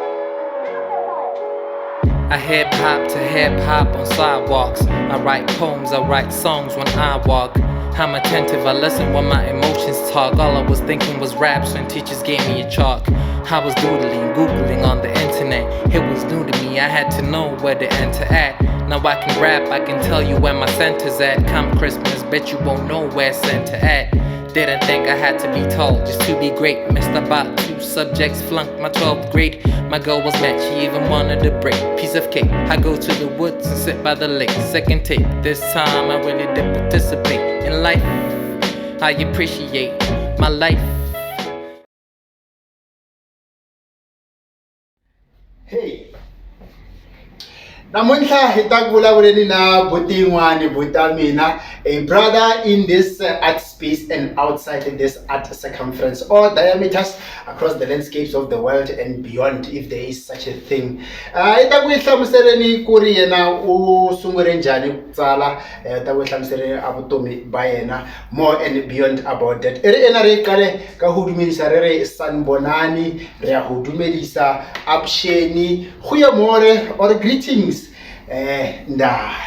I hip hop to hip hop on sidewalks. I write poems, I write songs when I walk. I'm attentive, I listen when my emotions talk. All I was thinking was raps when teachers gave me a chalk. I was doodling, googling on the internet. It was new to me, I had to know where to enter at. Now I can rap, I can tell you where my center's at. Come Christmas, bet you won't know where center at. Didn't think I had to be told just to be great. Missed about 2 subjects, flunked my 12th grade. My goal was met, she even wanted a break. Piece of cake, I go to the woods and sit by the lake. Second take, this time I really did participate in life. I appreciate my life. Hey, namuntlha hi ta vulavuleni na buti yin'wani buta mina, a brother in this art space and outside this art circumference or diameters across the landscapes of the world and beyond, if there is such a thing. Hi ta ku hlamuseleni ku ri yena u sungule njhani ku tsala, ta ku hlamuseleni a vutomi ba yena more and beyond about that. Ri ena ri qale ka ho dumedisa re re sanbonani, re ya ho dumedisa apsheni, goeiemôre or greetings.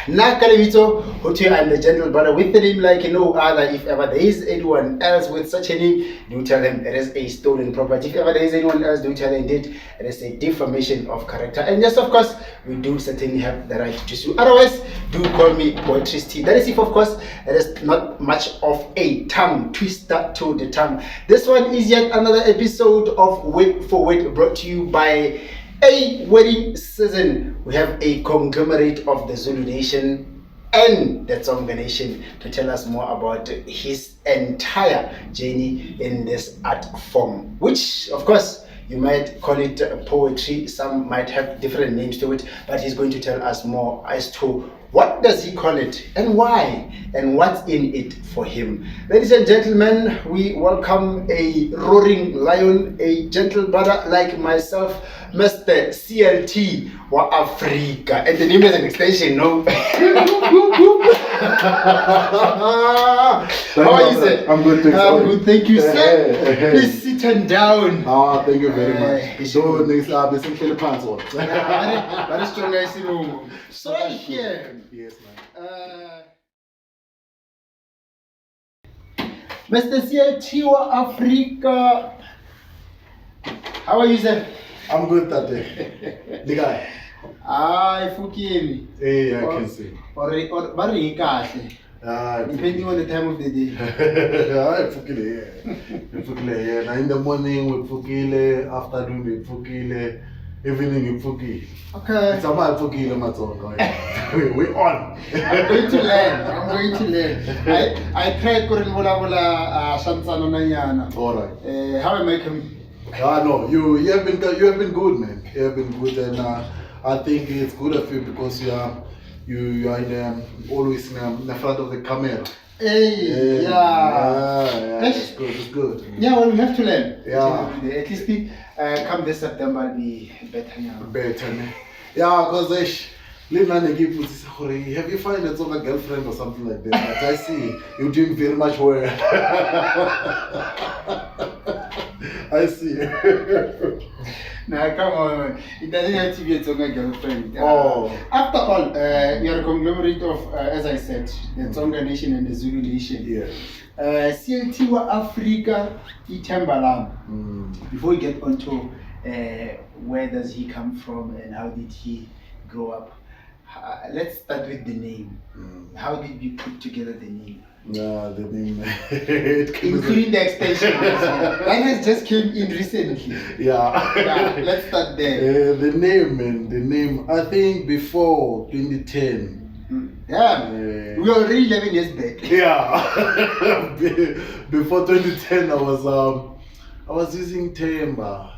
Nakalevito, I'm the gentle brother with the name like no other. If ever there is anyone else with such a name, do tell them it is a stolen property. If ever there is anyone else, do tell them indeed it is a defamation of character. And yes, of course, we do certainly have the right to sue. Otherwise, do call me Poetry. That is if, of course, it is not much of a tongue twister to the tongue. This one is yet another episode of Wait for Wait, brought to you by a wedding season. We have a conglomerate of the Zulu Nation and the Tsonga Nation to tell us more about his entire journey in this art form, which of course you might call it poetry, some might have different names to it, but he's going to tell us more as to what does he call it and why and what's in it for him. Ladies and gentlemen, we welcome a roaring lion, a gentle brother like myself, Mr. CLT WaAfrika. And the name is an extension, no? How are you, sir? I'm good, thanks. I'm good, thank you, sir. Please sit and down. Thank you very much. So, next up, this is Philippines. That is strong, I see. So, here. Yes, man. Mr. CLT WaAfrika. How are you, sir? I'm good that day. The guy. Fukimi. Hey, I can see. Or depending on the time of the day. Fukile. Now in the morning we fukile, afternoon we fukile, evening we fukile. Okay. It's about fukile, Matonga. We're on. I'm going to learn. I tried to learn Shantsana Nayana. All right. How am I coming? No, you have been good, man. You have been good, and I think it's good of you because you are always in the front of the camera. Hey, yeah. It's good. It's good. Yeah, well, we have to learn. Yeah. At least come this September, I'll be better now. Better, man. Yeah, because have you found a girlfriend or something like that? But I see you're doing very much well. I see. Now, come on. It doesn't have to be a Tsonga girlfriend. After all, you're a conglomerate of, as I said, the Tsonga Nation and the Zulu Nation. Yeah. CLT WaAfrika, Itembalam. Before we get onto where does he come from and how did he grow up, let's start with the name. How did you put together the name? The name, including the extension. That has just came in recently. Yeah. Let's start there. The name. I think before 2010. We were already 11 years back. Yeah. Before 2010, I was using Itembala.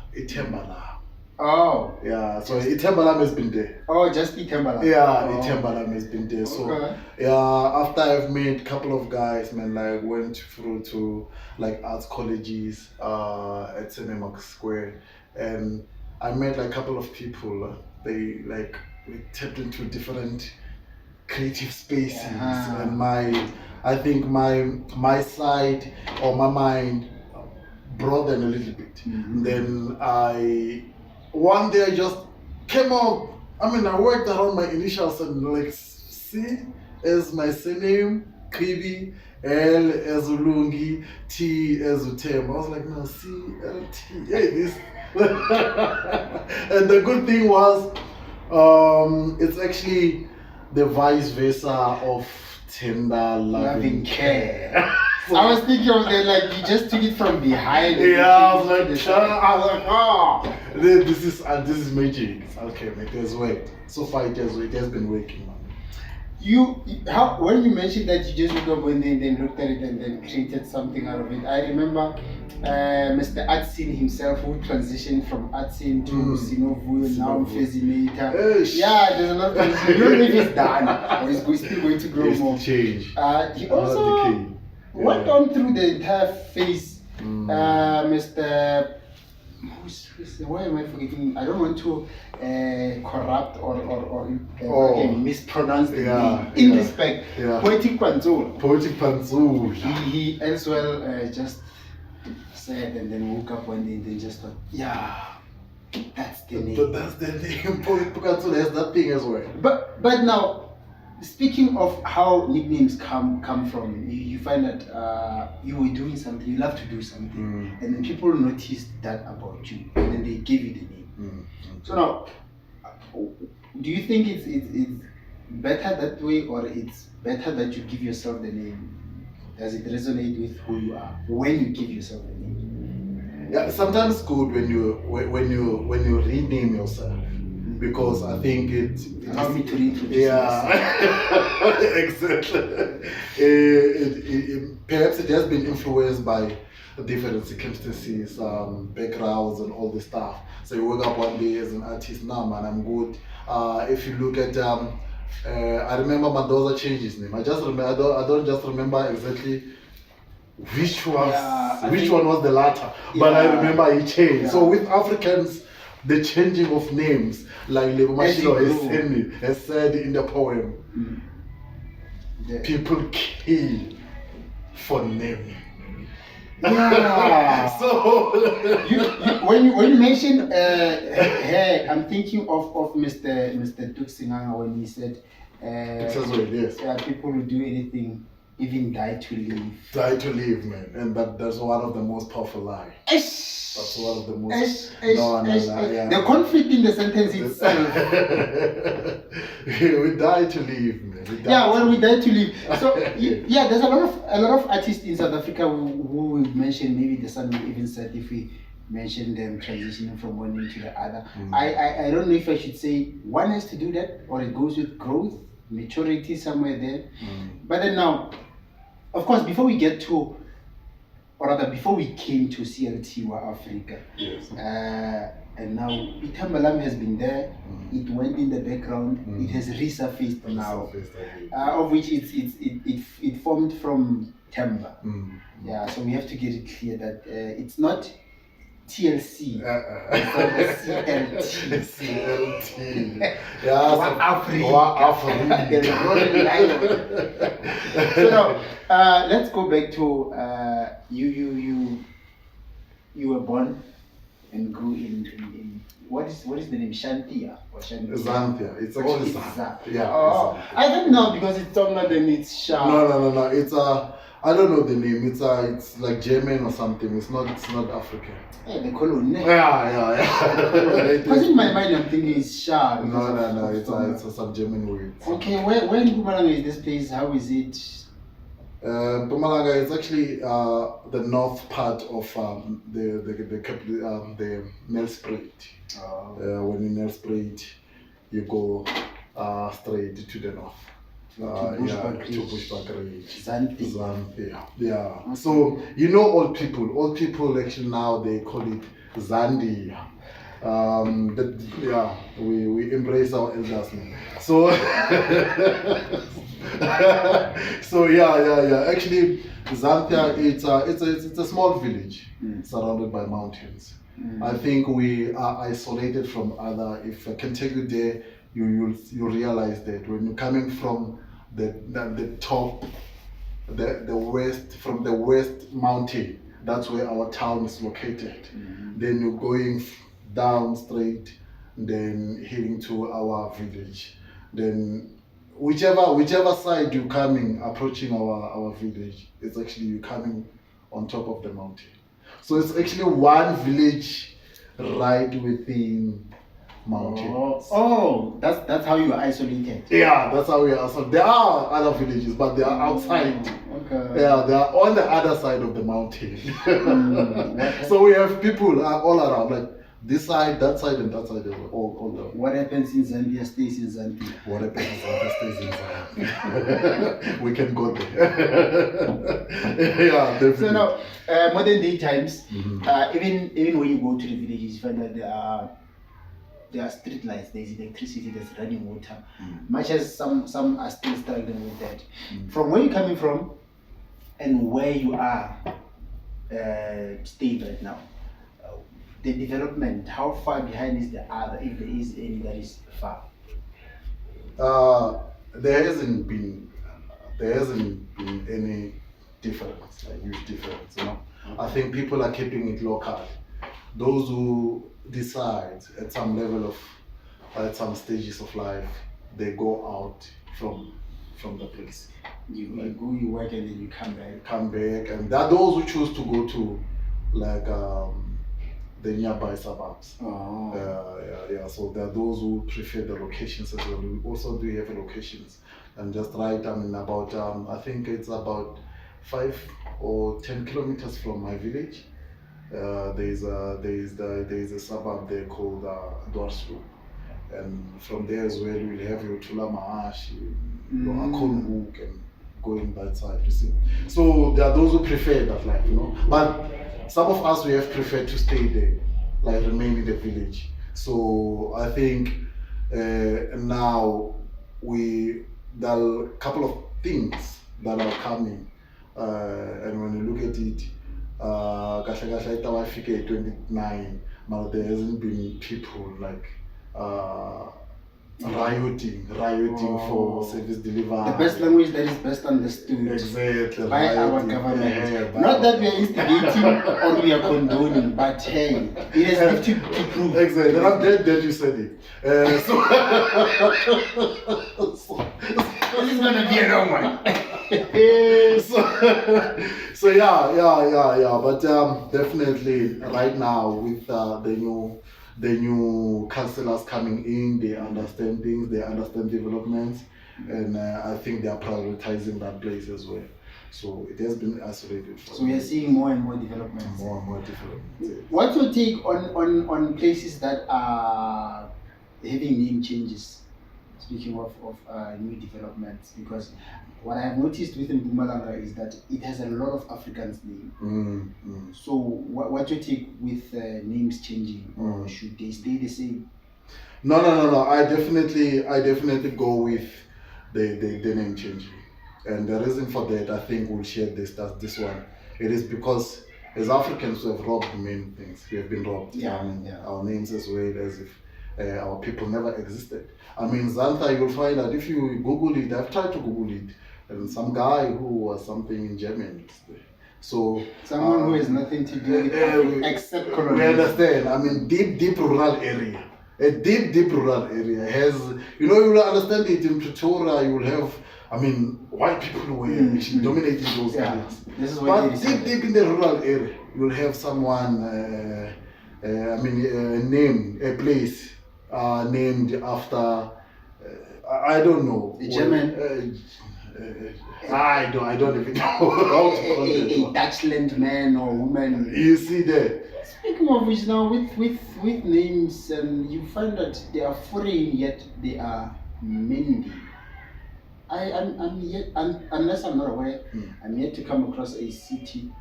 Oh. Yeah, so Itembalam has been there. Oh, just Itembalam. Yeah, Itembalam has been there. So yeah, after I've met a couple of guys, man, like went through to like arts colleges at Cinemax Square, and I met like a couple of people. They like we tapped into different creative spaces, and I think my side or my mind broadened a little bit. Then I one day I just came out. I mean, I worked around my initials and like C as my surname, Kribi, L as Ulungi, T as Utem. I was like, no, CLT. Hey, this. And the good thing was, it's actually the vice versa of tender loving care. I was thinking of that, like you just took it from behind. Yeah, I was like, oh, this is magic. Okay, it has worked. So far, it has been working, man. When you mentioned that you just woke up one day and then looked at it and then created something out of it, I remember Mr. Atsin himself, who transitioned from Atsin to Sinovu, now Fascinator. Yeah, there's a lot of things. You don't know if he's done or he's still going to grow more. Change. He also went on through the entire phase. Mr. Why am I forgetting? I don't want to corrupt or mispronounce the name. In respect, Poetic Panzul. Poetic Panzul. He as well just said and then woke up one day and then just thought, yeah, that's the name. But that's the name. Poetic Panzul has that thing as well. But now, speaking of how nicknames come from, you find that you were doing something, you love to do something, and then people noticed that about you, and then they gave you the name. So now, do you think it's better that way, or it's better that you give yourself the name? Does it resonate with who you are when you give yourself the name? Yeah, sometimes it's good when you rename yourself. Because I think it allow me to reintroduce. Yeah, exactly. Perhaps it has been influenced by different circumstances, backgrounds, and all this stuff. So you wake up one day as an artist, nah, man, I'm good. If you look at, I remember Mendoza changed his name. I don't just remember exactly which one was the latter, but I remember he changed. Yeah. So with Africans, the changing of names, like Lebo Mashilo has said in the poem, people kill for naming. Yeah. So when you mention hair, I'm thinking of Mr. Tuxinganga when he said, people will do anything, even die to live. Die to live, man, and that's one of the most powerful lies. That's one of the most. The conflict in the sentence itself. We die to live, man. We die to live. So there's a lot of artists in South Africa who we mentioned. Maybe the son will even said if we mention them transitioning from one name to the other. I don't know if I should say one has to do that or it goes with growth, maturity somewhere there. But then now, of course, before we came to CLT WaAfrika, yes. And now Itambalam has been there, it went in the background, it has resurfaced now, of which it formed from Temba. Yeah, so we have to get it clear that it's not TLC, it's CLT. WaAfrika. So now, let's go back to you were born and grew in what is the name? Shantia or Shantia? Zanthia. It's actually Zanthia. Yeah. Oh, I don't know because it's Tonga then it's Shan. No. It's I don't know the name. It's like German or something. It's not African. Yeah, the colon. Yeah. Because in my mind I'm thinking it's Sha. No. It's some German word. Okay, where in Mpumalanga is this place? How is it? Mpumalanga is actually the north part of the Nelspruit. When you Nelspruit, you go straight to the north. To Bushbuck Ridge. Zanthi. Yeah. Okay. So old people actually now they call it Zandi. We embrace our elders now. So Actually, Zanthia it's a small village surrounded by mountains. I think we are isolated from other. If I can take you there, you realize that when you're coming from the top, from the west mountain, that's where our town is located. Then you're going down straight, then heading to our village. Then whichever side you're coming, approaching our village, it's actually you coming on top of the mountain. So it's actually one village right within mountains. Oh, that's how you are isolated. Yeah, that's how we are. So there are other villages, but they are outside. Okay. Yeah, they are on the other side of the mountain. So we have people all around, like this side, that side, and that side. All the. What happens in Zambia stays in Zambia. What happens in Zambia stays in Zambia. We can go there. Yeah, definitely. So now, modern day times, even when you go to the villages, you find that there are street lights, there is electricity, there's running water. Much as some are still struggling with that. From where you're coming from and where you are staying right now, the development, how far behind is the other, if there is any that is far? There hasn't been any difference, like huge difference, you know. I think people are keeping it local. Those who decide at some level of, at some stages of life, they go out from the place. You go, you work, and then you come back. Come back, and there are those who choose to go to like the nearby suburbs. Oh. Yeah. So there are those who prefer the locations as well. We also do have locations, and just right, I mean, about I think it's about 5 or 10 kilometers from my village. There is a suburb there called Dwarsloop, and from there as well we'll have your Tula Maash, your Akonhoek, and going that side, you see. So there are those who prefer that life, you know. But some of us, we have preferred to stay there, like remain in the village. So I think now there are a couple of things that are coming, and when you look at it, CLT WaAfrika 29, but there hasn't been people like rioting for service delivery. The best language that is best understood Exactly. by our government. Not that we are instigating or we are condoning, but hey, it has left to prove. Exactly. I'm glad that you said it. This is gonna be a long one. So yeah. But definitely right now with the new councillors coming in, they understand things, they understand developments, and I think they are prioritizing that place as well. So it has been isolated. So we are seeing more and more developments. More and more developments. Yes. What's your take on places that are having name changes? Speaking of new developments, because what I have noticed within Mpumalanga is that it has a lot of Africans name. So what's your take with names changing, or should they stay the same? No. I definitely go with the name changing, and the reason for that, I think we'll share this one. It is because as Africans we have robbed many things. We have been robbed. Our names as well, as if our people never existed. I mean, Zanta, you'll find that if you Google it, I've tried to Google it, and some guy who was something in German. So someone who has nothing to do with Africa except colonization. We understand. I mean, deep rural area. A deep rural area has, you will understand it in Pretoria. You will have, I mean, white people who were actually dominating those areas. This is but deep in the rural area, you'll have someone, name a place named after, I don't know. A German. I don't even know how to call it. A Dutchland man or woman. You see that. Speaking of which, now with names, you find that they are foreign yet they are Mindi. Unless I'm not aware, I'm yet to come across a city,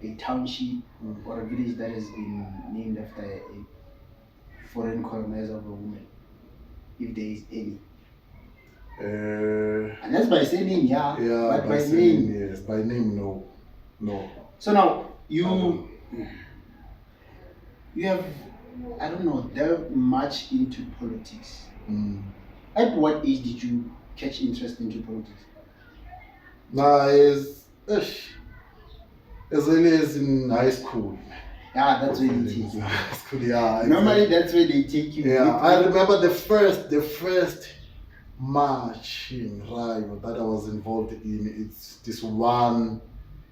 a township, or a village that has been named after a foreign colonizer of a woman, if there is any. And that's by saying but by name. Yes, by name, no. So now you have, I don't know, delved much into politics. At what age did you catch interest into politics? As early as in high school. Yeah, that's where they take you. School, yeah. Normally, exactly. that's where they take you. Yeah, I remember the first marching ride that I was involved in. It's this one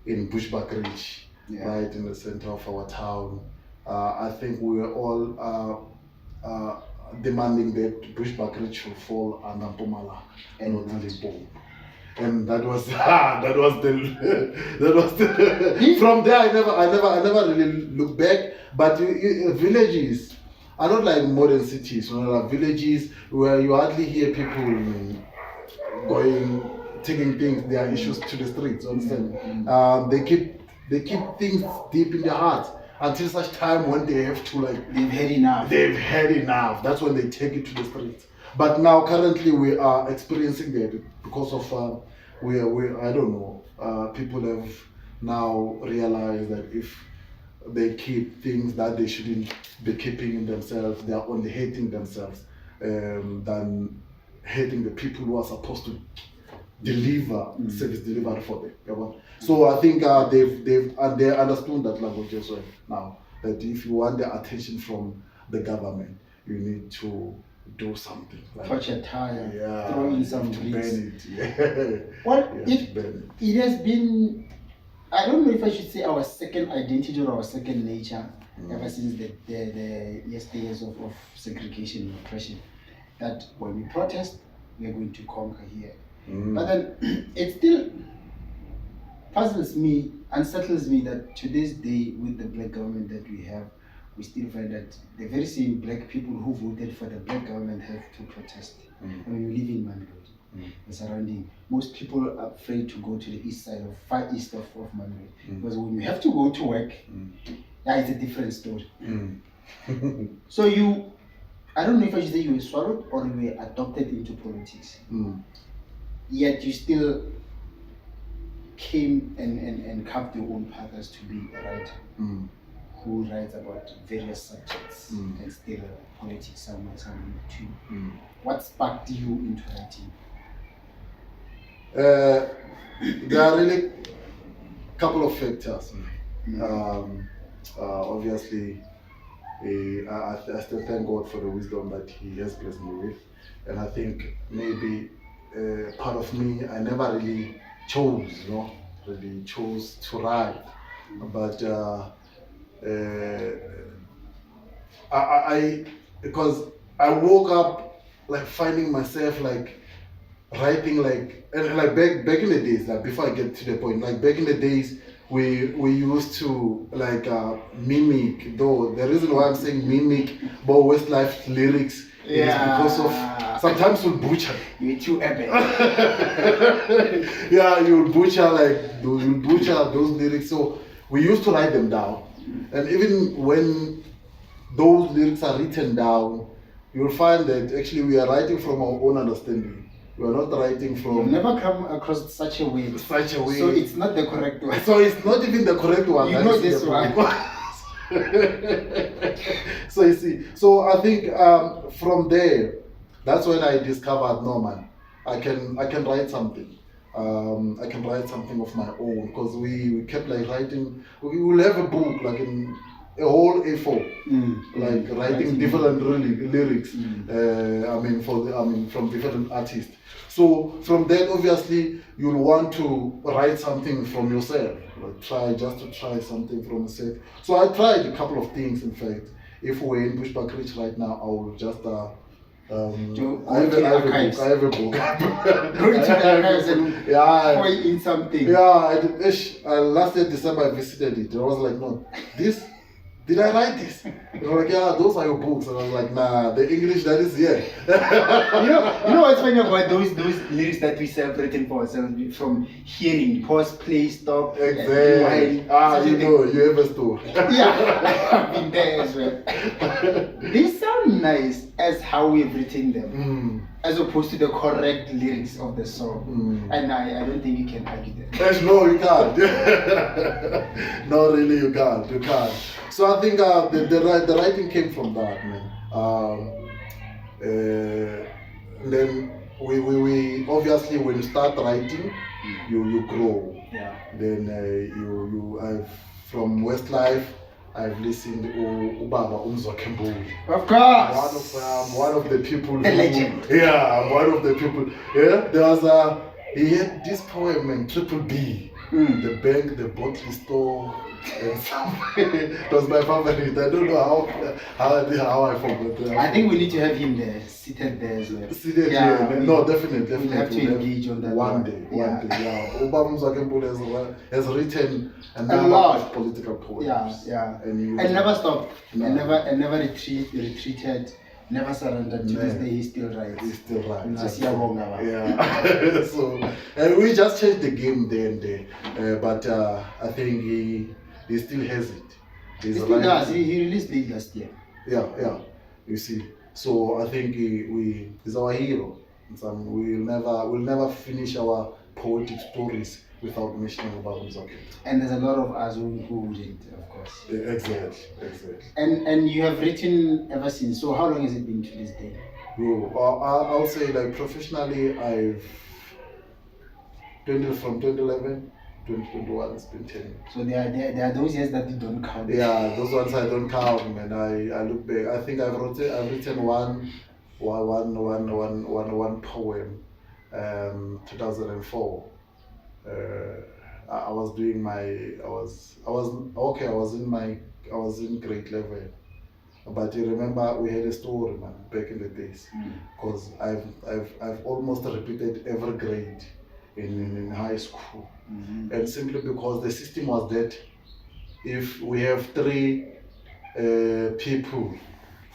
in Bushbuck Ridge, Yeah. right in the center of our town. I think we were all demanding that Bushbuck Ridge should fall under Mpumalanga and not Limpopo. And that was that was the from there I never really looked back. But villages are not like modern cities, like villages where you hardly hear people taking their issues to the streets, understand? They keep things deep in their heart until such time when they have to, like, they've had enough. They've had enough. That's when they take it to the streets. But now currently we are experiencing that because of we I don't know. People have now realized that if they keep things that they shouldn't be keeping in themselves, they are only hating themselves than hating the people who are supposed to deliver service delivery for them. You know? So I think they understood that language as well now. That if you want the attention from the government, you need to do something. Like, touch a tire, yeah, throw in some to grease. burn it. Yeah. Well, Yeah, it has been, I don't know if I should say our second identity or our second nature ever since the yesteryears of segregation and oppression. That when we protest, we are going to conquer here. But then it still puzzles me, unsettles me that to this day, with the black government that we have, we still find that the very same black people who voted for the black government have to protest. And when you live in Mandredi, the surrounding, most people are afraid to go to the east side of far east of Mandredi, because when you have to go to work, yeah, it's a different story. So I don't know if I should say you were swallowed or you were adopted into politics. Yet you still came and carved your own path as to be a writer who writes about various subjects and still politics somewhere too. What sparked you into writing? There are really a couple of factors. Obviously, I still thank God for the wisdom that He has blessed me with, and I think maybe part of me I never really chose, to write, but I because I woke up like finding myself like writing and back in the days, like before I get to the point, like back in the days we used to mimic, though the reason why I'm saying mimic but Westlife lyrics is because of sometimes we'll butcher. You're too epic. Yeah, you'll butcher those lyrics. So we used to write them down, and even when those lyrics are written down, you'll find that actually we are writing from our own understanding. We are not writing from. You've never come across such a way. So it's not the correct one. So it's not even the correct one. You know this one. So you see, so I think from there, that's when I discovered, no man, I can write something. I can write something of my own, because we kept like writing. We will have a book like in a whole A4, like writing different lyrics. From different artists. So from that, obviously, you'll want to write something from yourself. Like try something from yourself. So I tried a couple of things. In fact, if we're in Bushbuck Ridge right now, I will just I have a book. Go into the archives and pour in something. Yeah, last year December I visited it. I was like, no, did I write this? They were like, yeah, those are your books. And I was like, nah, the English that is here. you know what's funny about those lyrics that we celebrated for ourselves, from hearing, pause, play, stop. Exactly. You have a story. Yeah, I've been there as well. They sound nice as how we've written them, as opposed to the correct lyrics of the song. And I don't think you can argue that. No, you can't. No, really, you can't. So I think the writing came from that, man. Then we obviously, when you start writing, you grow. Yeah. Then you from Westlife, I've listened to Ubaba Umzwakembuli. Of course. One of the people. A legend. Yeah, one of the people. Yeah, there was he had this poem in Triple B. The bank, the bottle store, and something. It was my favorite. I don't know how I forgot that. I think we need to have him there, seated there as well. Seated here. No, definitely. We have to engage on that one day. Yeah. Ubaba Umzwakembuli has written a A number lot of political poems. Yeah. And never stopped. No. And never retreated. Never surrendered. To this day, he still writes. He's still right. Siyabonga. Yeah. So, and we just changed the game there and there. But I think he still has it. He still does. He released late last year. Yeah. You see. So I think he's our hero. We'll never finish our poetic stories without mentioning about Umzwakembuli. And there's a lot of us who wouldn't, of course. Exactly. And you have written ever since. So how long has it been to this day? I'll say like professionally, I've from 2011, 2021, it's been 10 years. So there are those years that you don't count. Yeah, those ones I don't count, man. I look back. I think I've written one poem, 2004. I was in grade 11, but you remember we had a story, man, back in the days, because I've almost repeated every grade in high school, and simply because the system was that if we have 3 people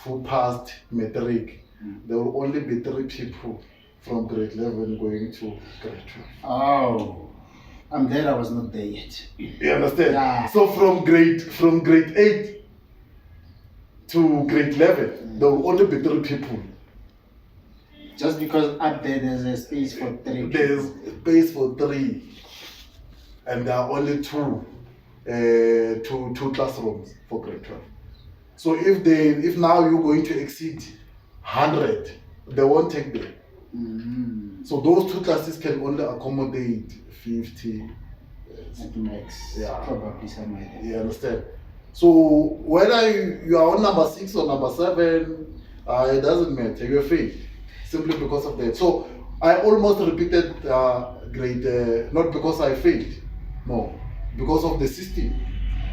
who passed matric, there will only be 3 people from grade 11 going to grade 12. Oh, I'm there. I was not there yet. You understand? Yeah. So from grade 8 to grade 11, there will only be 3 people. Just because up there's a space for 3 There's people. space for 3, and there are only 2 classrooms for grade 12. So if now you're going to exceed 100, they won't take them. So those 2 classes can only accommodate 50. At max. Yeah. Probably somewhere there. You understand? So whether you are on number 6 or number 7, it doesn't matter. You failed simply because of that. So I almost repeated grade, not because I failed, no, because of the system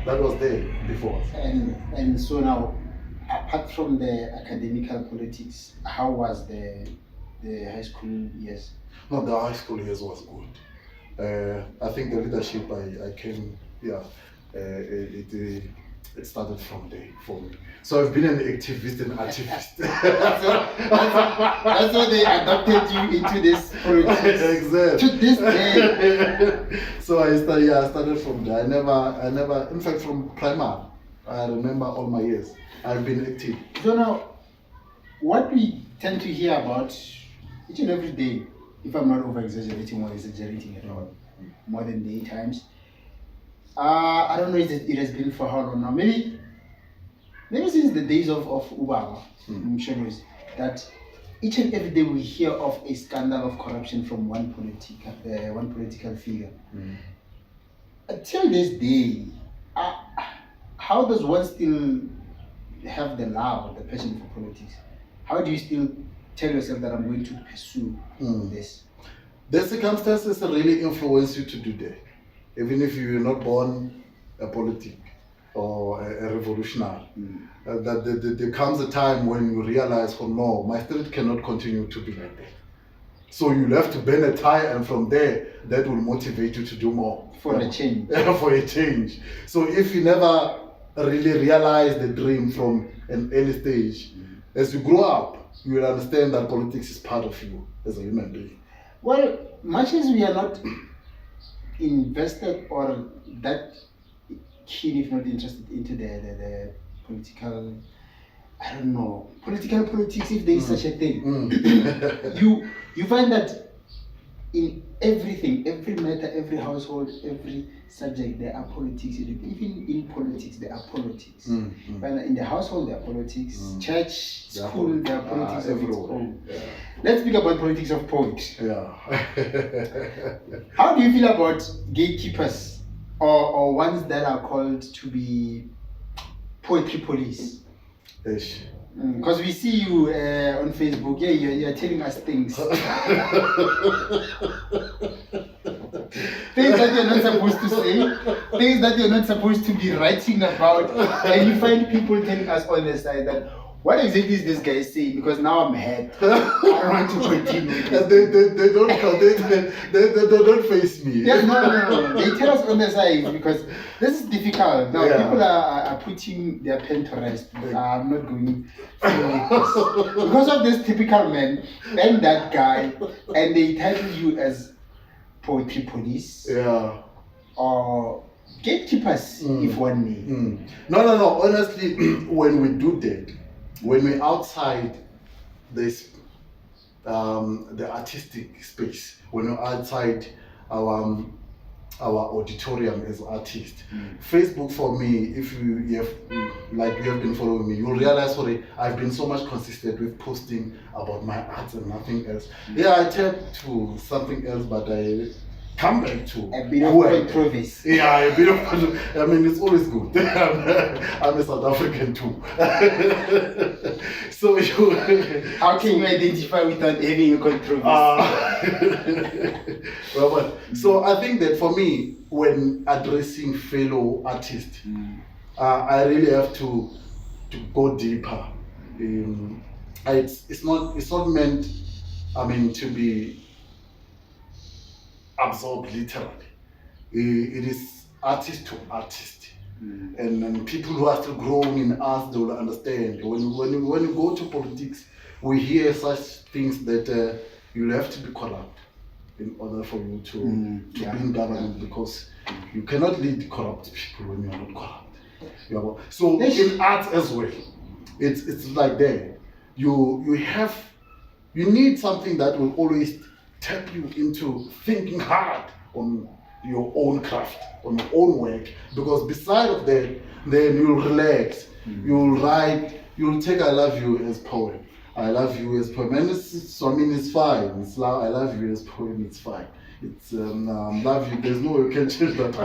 that was there before. And so now, apart from the academical politics, how was the high school years? No, the high school years was good. I think the leadership I came, it started from there for me. So I've been an activist and activist. That's why they adopted you into this politics. Exactly. To this day. So I started from there. I never, in fact, from primary, I remember all my years. I've been active. So now, what we tend to hear about each and every day, if I'm not over exaggerating or exaggerating at all, more than 8 times. I don't know if it has been for how long now. Maybe since the days of Ubaba, that each and every day we hear of a scandal of corruption from one political figure. Until this day, how does one still have the love, the passion for politics? How do you still tell yourself that I'm going to pursue this? The circumstances really influence you to do that. Even if you're not born a politic or a revolutionary, that there comes a time when you realize, oh no, my street cannot continue to be like that. So you'll have to bend a tie, and from there, that will motivate you to do more. For a change. For a change. So if you never really realize the dream from an early stage, as you grow up, you will understand that politics is part of you as a human being. Well, much as we are not invested or that keen, if not interested into the political, I don't know, political politics, if there is such a thing. You find that in everything, every matter, every household, every subject, there are politics. Even in politics, there are politics. In the household, there are politics. Church, school, there are politics of its own. Let's speak about politics of poetry. How do you feel about gatekeepers or ones that are called to be poetry police? Ish. Because we see you on Facebook, yeah, you're telling us things. Things that you're not supposed to say, things that you're not supposed to be writing about, and you find people telling us on the side that, what exactly is this guy saying? Because now I'm hurt. I don't want to continue. They don't come, they don't face me. Yeah, no. They tell us on the side because this is difficult. Now people are putting their pen to rest. I'm not going through with this. Because of this typical man and that guy, and they title you as poetry police. Yeah. Or gatekeepers, if one may. No. Honestly, when we do that, when we're outside this, the artistic space, when we're outside our auditorium as artists, Facebook for me, if you have been following me, you'll realize, sorry, I've been so much consistent with posting about my art and nothing else. Yeah, I tap to something else, but I come back to a bit of controversy. Yeah, a bit of controversy. I mean, it's always good. I'm a South African too. So how can you identify without having a controversy? So I think that for me, when addressing fellow artists, I really have to go deeper. It's not meant, I mean, to be absorbed literally. It is artist to artist, and people who are still growing in us, they will understand. When you go to politics, we hear such things that you'll have to be corrupt in order for you to be in government, because you cannot lead corrupt people when you are not corrupt. So in art as well, it's like that. You need something that will always tap you into thinking hard on your own craft, on your own work, because beside of that, then you'll relax, you'll write, you'll take I love you as poem. I love you as poem, and it's fine. It's I love you as poem, it's fine. It's love you, there's no way you can change that.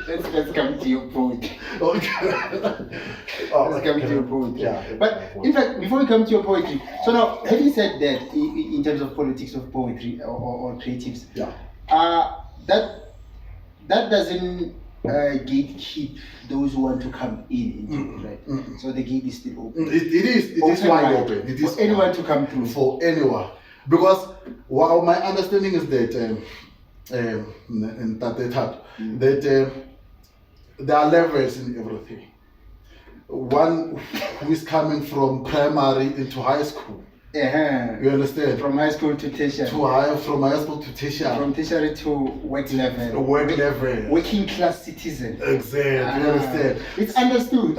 Let's come to your point. Okay. Let's come to your point. Yeah. But in fact, before we come to your poetry, so now, having said that, in terms of politics of poetry or creatives, that doesn't gatekeep those who want to come in, right? So the gate is still open. It is wide open. It is for anyone to come through. For anyone. Because my understanding is that that there are levels in everything. One who is coming from primary into high school. You understand? From high school to tertiary. From high school to tertiary. From tertiary to work level. Working class citizen. Exactly. You understand? It's understood.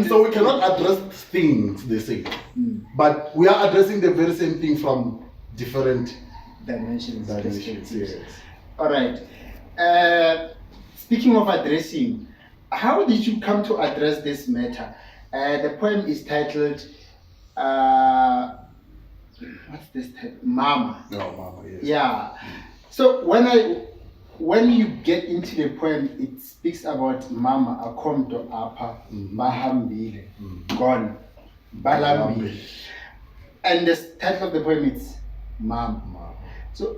So we cannot address things the same. But we are addressing the very same thing from different dimensions. Yes. All right. Speaking of addressing, how did you come to address this matter? The poem is titled what's this title? Mama. No, Mama, yes. Yeah. So when you get into the poem, it speaks about Mama akomdo apa bahambile gone balambile, and the title of the poem is Mama. So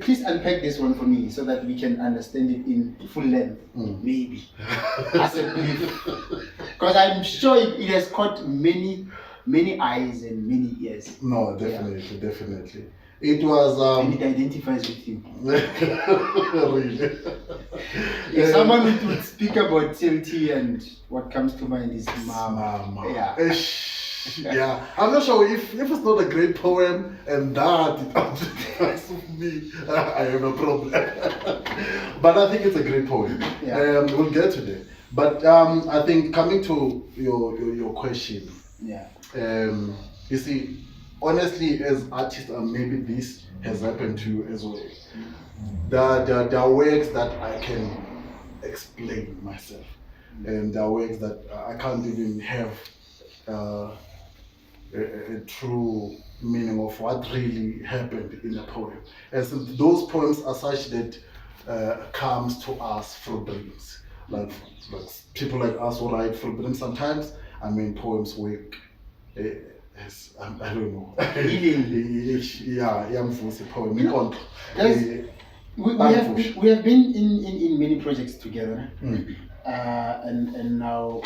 please unpack this one for me so that we can understand it in full length, maybe as a brief, because I'm sure it has caught many eyes and many ears. No, definitely. It was and it identifies with you. Really? If someone would speak about CLT, and what comes to mind is Mama. Yeah. Yeah, I'm not sure if it's not a great poem and that it identifies with me, I have a problem. But I think it's a great poem. Yeah. We'll get to that. But I think coming to your question, you see, honestly, as artists, maybe this has happened to you as well. There are works that I can explain myself, and there are works that I can't even have a true meaning of what really happened in a poem. And so those poems are such that comes to us through dreams. like people like us who write for them sometimes. I mean, poems work. I don't know. Yeah, mvusi poem. We have been in many projects together, and now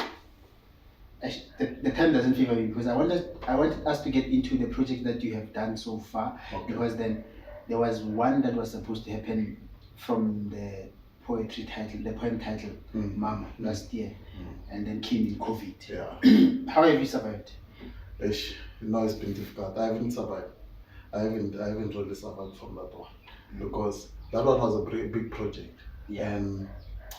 the time doesn't favor me because I want us to get into the project that you have done so far, because then there was one that was supposed to happen from the poem title Mama last year, and then came in COVID. Yeah. How have you survived? No, it's been difficult. I haven't survived. I haven't really survived from that one, because that one was a big project. Yeah. And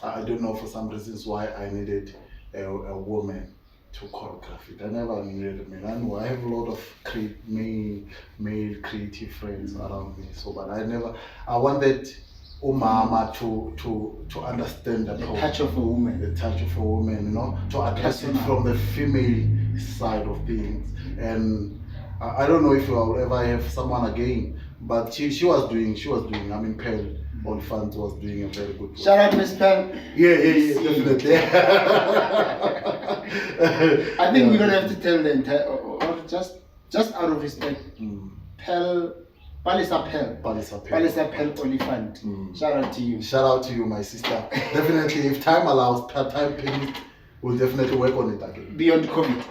I don't know, for some reasons, why I needed a woman to choreograph it. I never needed a man. I have a lot of male creative friends around me. So, but I wanted Umama to understand the touch of a woman. The touch of a woman, you know, to address it from the female side of things. And I don't know if I'll ever have someone again, but she was doing. I mean, Pearl Oliphant was doing a very good work. Shout out, Miss Pearl. Yeah, definitely. I think we don't have to tell the entire, or just out of respect. Pearl. Palisa Pearl Oliphant. Shout out to you. Shout out to you, my sister. Definitely, if time allows, time permits, we'll definitely work on it again. Beyond COVID.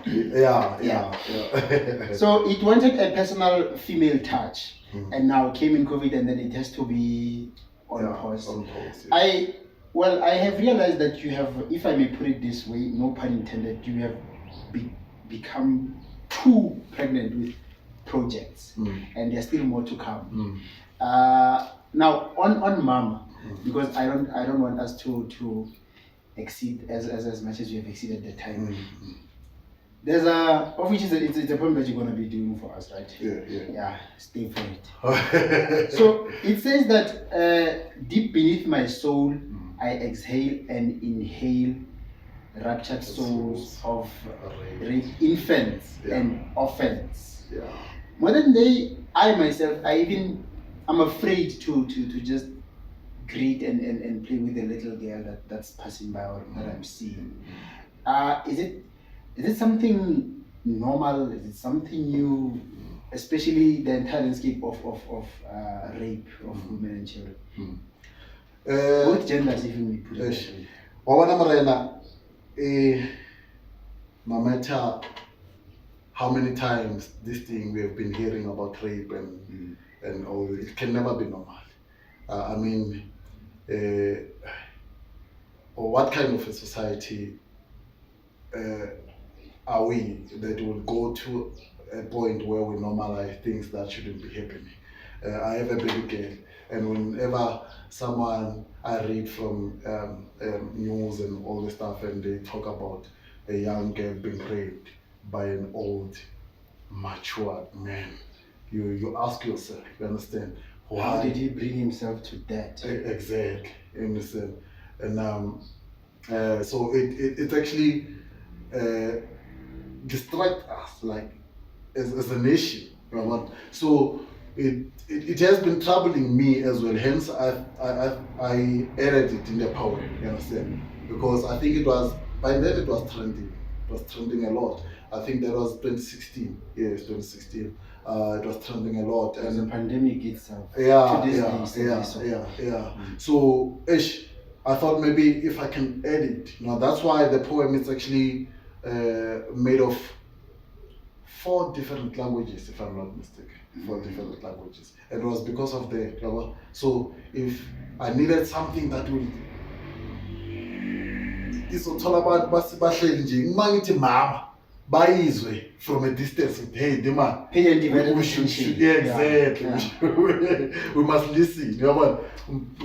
Yeah. So it wanted a personal female touch, and now came in COVID, and then it has to be on pause. Yeah. I have realized that you have, if I may put it this way, no pun intended, you have become too pregnant with projects, and there's still more to come. Now on Mama, because I don't want us to exceed as much as we have exceeded the time. There's of which it's a poem that you're gonna be doing for us, right? Yeah, stay for it. So it says that deep beneath my soul, I exhale and inhale raptured souls of raped infants and orphans. Modern day, I myself, I'm afraid to just greet and play with the little girl that's passing by or that I'm seeing. Is it something normal? Is it something new? Especially the entire landscape of rape of women and children. Both genders, even we put it. No matter how many times this thing we have been hearing about rape and all, it can never be normal. I mean, what kind of a society are we that will go to a point where we normalize things that shouldn't be happening? I have a baby girl, and whenever I read from news and all the stuff, and they talk about a young girl being raped by an old, matured man, you ask yourself, you understand, why how did he bring himself to that? Exactly, you understand. And so it actually distracts us, like, as a nation, you know? So it has been troubling me as well. Hence I added it in the poem, you understand, because I think by then it was trending. It was trending a lot. I think that was 2016. Yes, 2016. It was trending a lot. And the pandemic itself. So I thought maybe if I can edit, that's why the poem is actually made of 4 different languages, if I'm not mistaken. 4 different languages. It was because of the, so if I needed something that will, it's all about mama bayizwe from a distance. Hey, the man. We should, exactly. Yeah. We must listen.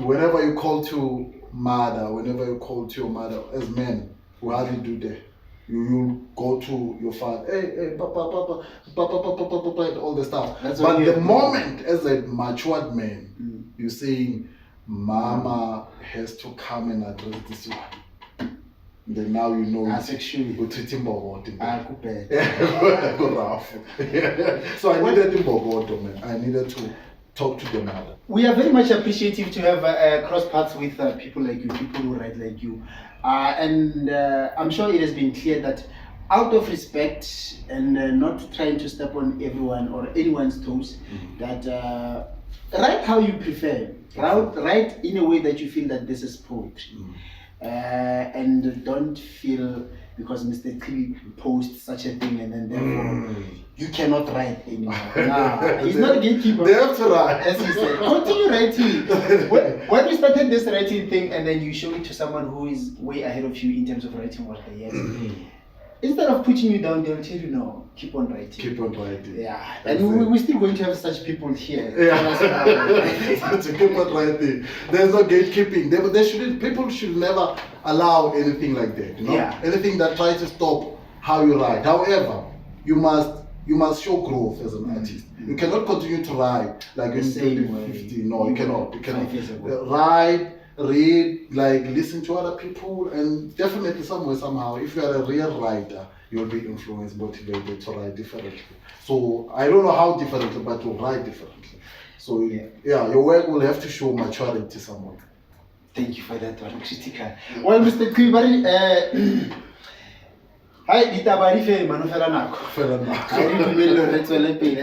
Whenever you call to mother, whenever you call to your mother, as men, we hardly do that. You go to your father, hey, papa, and all the stuff. But the moment, as a matured man, you're saying, mama has to come and address this one. Then now you know we're treating Bogoto. So I needed the Bogoto, man. I needed to talk to the mother. We are very much appreciative to have cross paths with people like you, people who write like you. And I'm sure it has been clear that out of respect and not trying to step on everyone or anyone's toes, that write how you prefer. Write in a way that you feel that this is poetry. And don't feel because Mr. T posts such a thing and then therefore you cannot write anymore. Nah, he's not a gatekeeper. They have to write. As he said, continue writing. When we started this writing thing and then you show it to someone who is way ahead of you in terms of writing what they yes. Instead of putting you down, they'll tell you no, keep on writing. Keep on writing. Yeah, and we're still going to have such people here. Yeah, to keep on writing. There's no gatekeeping. They shouldn't. People should never allow anything like that. You know? Yeah. Anything that tries to stop how you write. However, you must show growth as an artist. You cannot continue to write like in 2015. No, you cannot. You cannot. Write, read, like listen to other people, and definitely somewhere somehow, if you are a real writer, you'll be influenced, motivated to write differently. So I don't know how differently, but you'll write differently. So yeah, your work will have to show maturity somewhere. Thank you for that one, critical. Well, Mr. Kuibari, hi, ditabari fe manufela nako.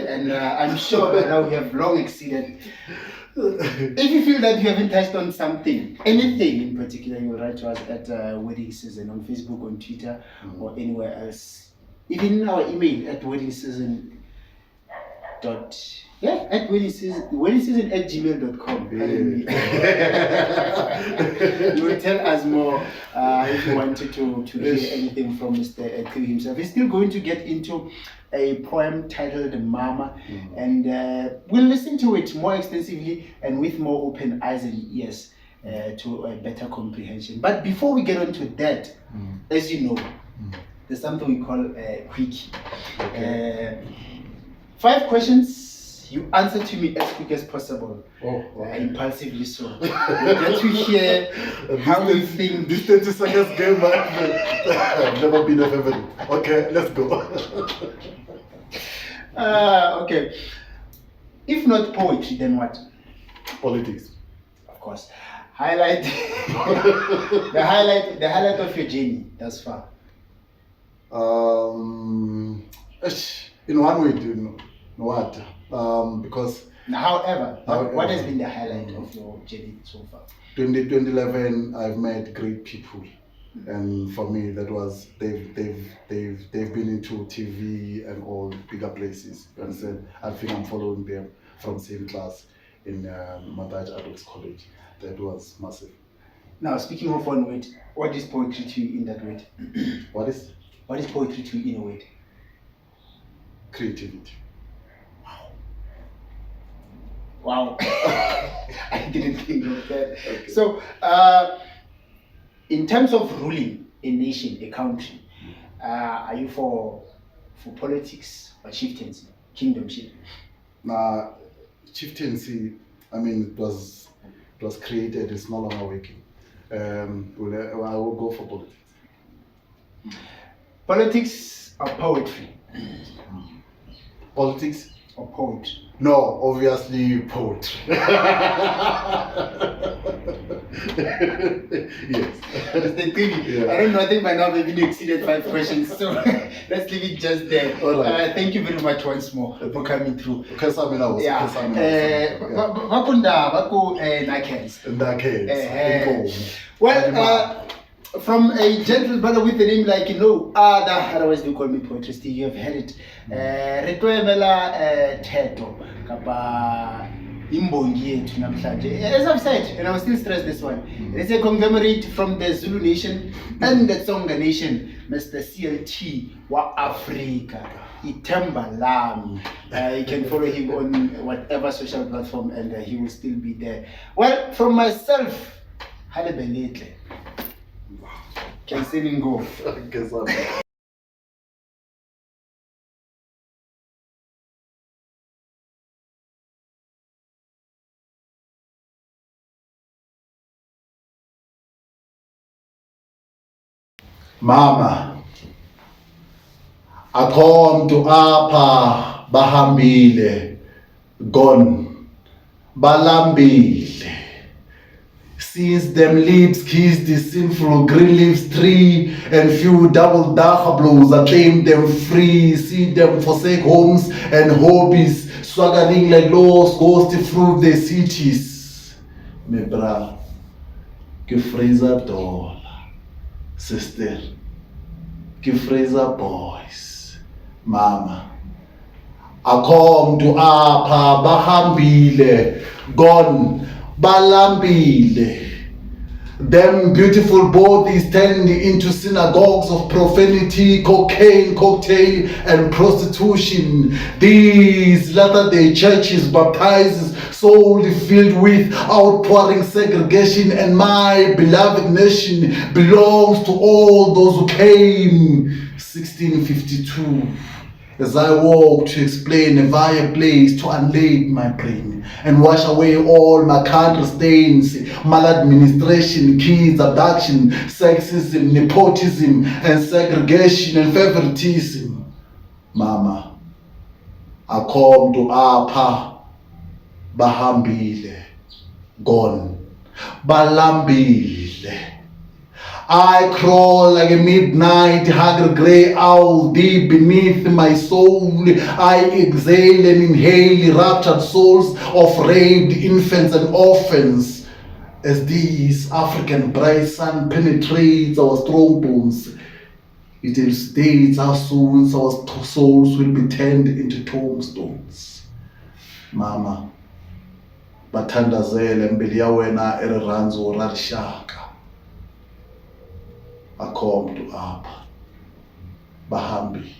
And I'm sure by now we have long exceeded. If you feel that you haven't touched on something, anything in particular, you will write to us at Wedding Season on Facebook, on Twitter, or anywhere else. Even in our email at weddingseason. At weddingseason@gmail.com. You will tell us more if you wanted to hear anything from Mr. Thieu himself. He's still going to get into a poem titled Mama, and we'll listen to it more extensively and with more open eyes and ears to a better comprehension. But before we get on to that, as you know, there's something we call a quickie. 5 questions. You answer to me as quick as possible. Impulsively so. We get to hear how you think. This 30 seconds game, I've never been a favorite. Okay, let's go. Okay. If not poetry, then what? Politics. Of course. Highlight the highlight of your journey thus far. In one way, you know what? Because however, what has been the highlight of your journey so far? 2011, I've met great people, and for me, that was they've been into TV and all bigger places. You understand? I think I'm following them from same class in Madaj Adults College. That was massive. Now, speaking of one word, what is poetry to you in that word? What is poetry to you in a word? Creativity. Wow. I didn't think of that. Okay. So, in terms of ruling a nation, a country, are you for politics or chieftaincy, kingdomship? Chieftaincy, I mean, it was created, it's no longer working. I will go for politics. Politics or poetry? Politics or poetry? No, obviously poetry. Yes. I don't know, I think by now maybe you exceeded 5 questions, so let's leave it just there. Right. Thank you very much once more for coming through. Well, from a gentle brother with a name like, otherwise they call me poetry, you have heard it. Teto, kapa imbongi yethu namhlanje. As I've said, and I will still stress this one, it's a conglomerate from the Zulu nation and the Tsonga nation, Mr. CLT WaAfrika, Itemba Lami. You can follow him on whatever social platform and he will still be there. Well, from myself, Halebeletle. Can still go. Mama, akhomntu apha bahambile gone balambile. Since them lips kissed the sinful green leaves tree, and few double dark blows acclaim them free. See them forsake homes and hobbies, swaggering like lost ghosts through the cities. Me bra, ke Fraser dollar, sister, ke Fraser boys, mama. I come to apha bahambile, gone balambile. Them beautiful bodies turned into synagogues of profanity, cocaine, cocktail, and prostitution. These latter-day churches baptizes solely filled with outpouring segregation, and my beloved nation belongs to all those who came 1652. As I walk to explain a via place to unlade my brain and wash away all my country stains, maladministration, kids, abduction, sexism, nepotism, and segregation and favoritism. Mama, I come to apha, bahambile, gone, balambile. I crawl like a midnight hungry grey owl deep beneath my soul. I exhale and inhale raptured souls of raped infants and orphans. As this African bright sun penetrates our strong bones, it states our souls will be turned into tombstones. Mama, bathandazele mbili ya wena erirandzo ra rixaka. I come to apha, bahambile.